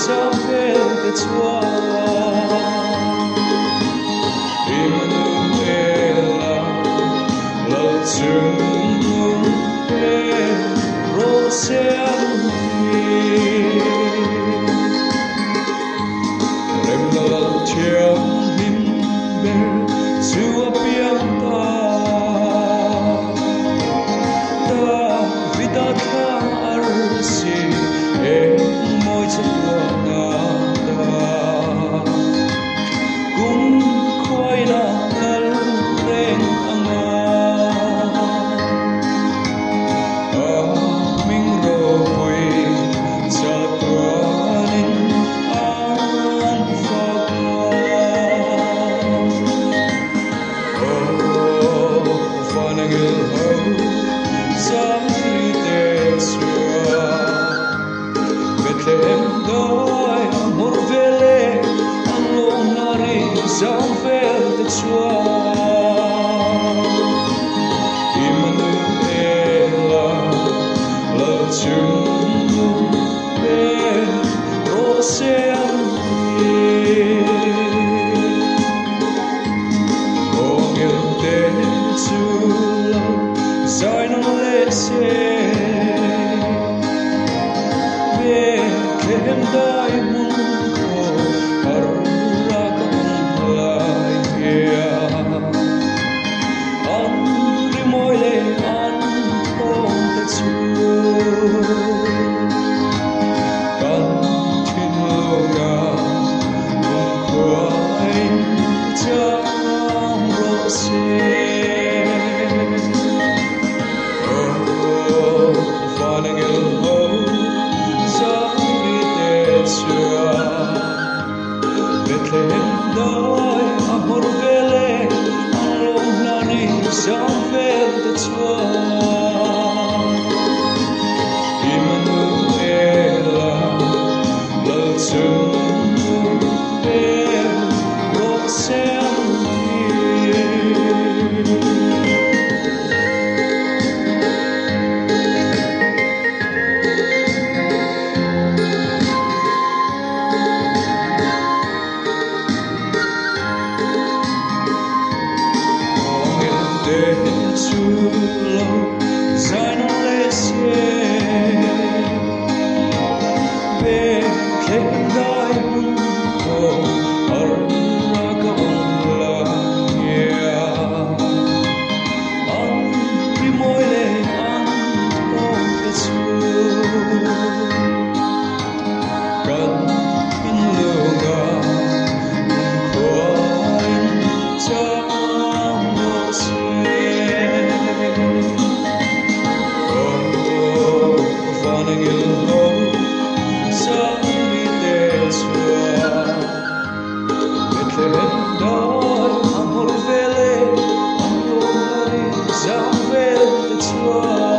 saber de Emanuela, la giunta roseanni, rem la tiam himber sua pianta, ta vida ta arsi môi chua ngata, cũng khói na nal reng anga, mình rồi cha tuanin an phật, fanagil ho zamrite sua. Bethlehem doi amor vele along nari zamvel de chua Emanuela la chungu be roseanni ongel de chula zaino lese Bethlehem dai munko arrakan laia andri moile an ponte chu kan tin loga quain cham rose fanagil ho Bethlehem doi amor vele along nari zamvel de chua Emanuela la chungu be roseanni. Chulo zaino lese Bethlehem dai munko arrakan laia andri moile an ponte chu kan in luga quain cham rose Fanagil ho zamrite sua Bethlehem doi amor vele amor zamvel de chua